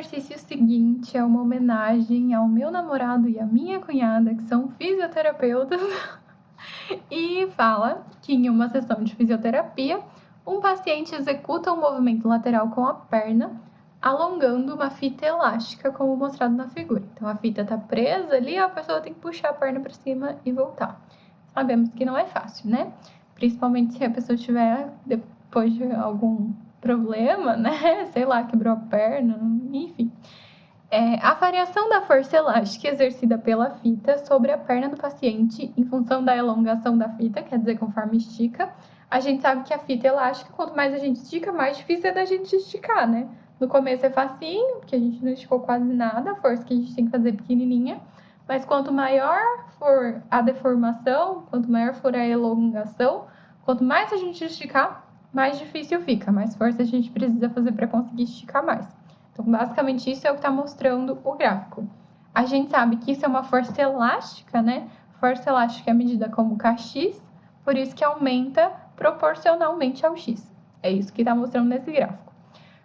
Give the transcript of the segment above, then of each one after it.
exercício seguinte é uma homenagem ao meu namorado e à minha cunhada, que são fisioterapeutas, e fala que em uma sessão de fisioterapia, um paciente executa um movimento lateral com a perna, alongando uma fita elástica, como mostrado na figura. Então, a fita está presa ali, a pessoa tem que puxar a perna para cima e voltar. Sabemos que não é fácil, né? Principalmente se a pessoa tiver, depois de algum problema, né? Sei lá, quebrou a perna, enfim. A variação da força elástica exercida pela fita sobre a perna do paciente em função da elongação da fita, quer dizer, conforme estica. A gente sabe que a fita elástica, quanto mais a gente estica, mais difícil é da gente esticar, né? No começo é facinho, porque a gente não esticou quase nada, a força que a gente tem que fazer é pequenininha. Mas quanto maior for a deformação, quanto maior for a elongação, quanto mais a gente esticar, mais difícil fica, mais força a gente precisa fazer para conseguir esticar mais. Então, basicamente, isso é o que está mostrando o gráfico. A gente sabe que isso é uma força elástica, né? Força elástica é medida como Kx, por isso que aumenta proporcionalmente ao x. É isso que está mostrando nesse gráfico.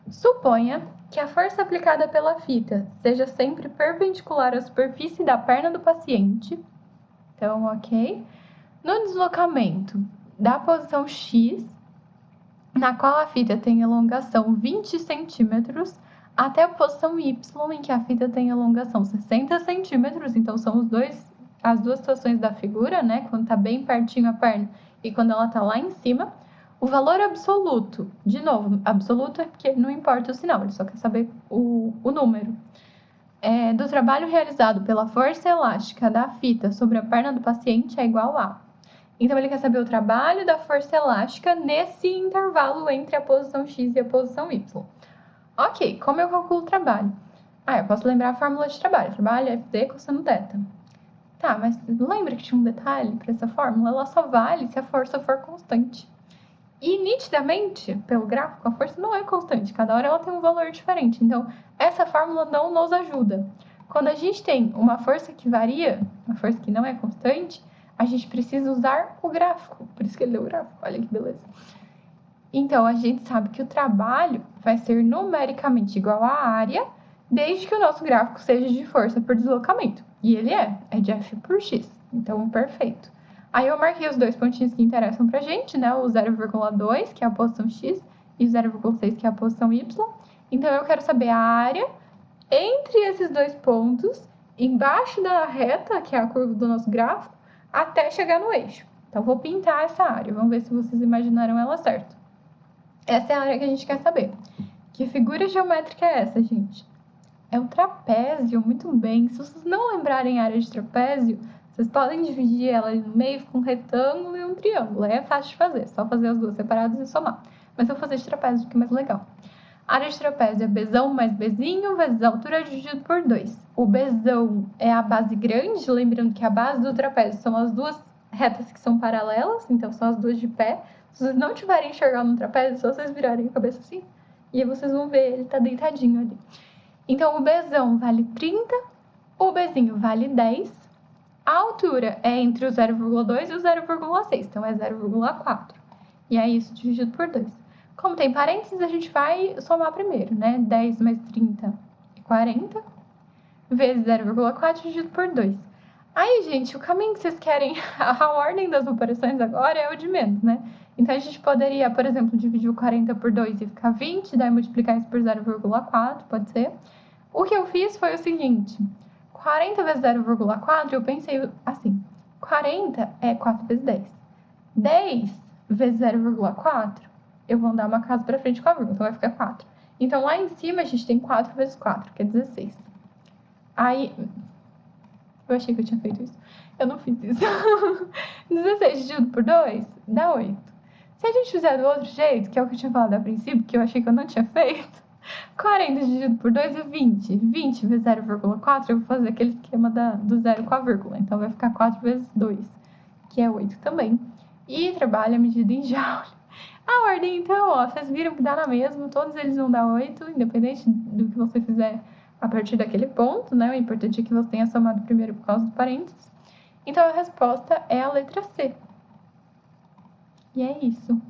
Suponha que a força aplicada pela fita seja sempre perpendicular à superfície da perna do paciente. Então, ok. No deslocamento da posição x, na qual a fita tem elongação 20 centímetros, até a posição y, em que a fita tem elongação 60 centímetros. Então, são as duas situações da figura, né? Quando está bem pertinho a perna e quando ela está lá em cima. O valor absoluto, de novo, absoluto é porque não importa o sinal, ele só quer saber o número. Do trabalho realizado pela força elástica da fita sobre a perna do paciente é igual a. Então, ele quer saber o trabalho da força elástica nesse intervalo entre a posição x e a posição y. Ok, como eu calculo o trabalho? Eu posso lembrar a fórmula de trabalho. Trabalho é FD cosseno θ. Tá, mas lembra que tinha um detalhe para essa fórmula? Ela só vale se a força for constante. E, nitidamente, pelo gráfico, a força não é constante. Cada hora ela tem um valor diferente. Então, essa fórmula não nos ajuda. Quando a gente tem uma força que varia, uma força que não é constante, a gente precisa usar o gráfico. Por isso que ele deu o gráfico. Olha que beleza. Então, a gente sabe que o trabalho vai ser numericamente igual à área, desde que o nosso gráfico seja de força por deslocamento. E ele é de F por X. Então, perfeito. Aí eu marquei os dois pontinhos que interessam pra gente, né? O 0,2, que é a posição X, e o 0,6, que é a posição Y. Então, eu quero saber a área entre esses dois pontos, embaixo da reta, que é a curva do nosso gráfico, até chegar no eixo. Então, vou pintar essa área. Vamos ver se vocês imaginaram ela certo. Essa é a área que a gente quer saber. Que figura geométrica é essa, gente? É um trapézio, muito bem. Se vocês não lembrarem a área de trapézio, vocês podem dividir ela no meio com um retângulo e um triângulo. Aí é fácil de fazer, só fazer as duas separadas e somar. Mas eu vou fazer de trapézio, que é mais legal. A área de trapézio é Bzão mais Bzinho vezes a altura dividido por 2. O Bzão é a base grande, lembrando que a base do trapézio são as duas retas que são paralelas, então são as duas de pé. Se vocês não tiverem enxergado no trapézio, é só vocês virarem a cabeça assim, e aí vocês vão ver, ele tá deitadinho ali. Então, o Bzão vale 30, o Bzinho vale 10, a altura é entre o 0,2 e o 0,6, então é 0,4. E é isso dividido por 2. Como tem parênteses, a gente vai somar primeiro, né? 10 mais 30 é 40, vezes 0,4 dividido por 2. Aí, gente, o caminho que vocês querem, a ordem das operações agora é o de menos, né? Então, a gente poderia, por exemplo, dividir o 40 por 2 e ficar 20, daí multiplicar isso por 0,4, pode ser. O que eu fiz foi o seguinte, 40 vezes 0,4, eu pensei assim, 40 é 4 vezes 10. 10 vezes 0,4, eu vou andar uma casa para frente com a vírgula, então vai ficar 4. Então, lá em cima, a gente tem 4 vezes 4, que é 16. Aí, eu achei que eu tinha feito isso. Eu não fiz isso. 16 dividido por 2 dá 8. Se a gente fizer do outro jeito, que é o que eu tinha falado a princípio, que eu achei que eu não tinha feito, 40 dividido por 2 é 20. 20 vezes 0,4, eu vou fazer aquele esquema do zero com a vírgula. Então, vai ficar 4 vezes 2, que é 8 também. E trabalho a medida em joule. A ordem, então, vocês viram que dá na mesma. Todos eles vão dar 8, independente do que você fizer a partir daquele ponto, né? O importante é que você tenha somado primeiro por causa dos parênteses. Então, a resposta é a letra C. E é isso.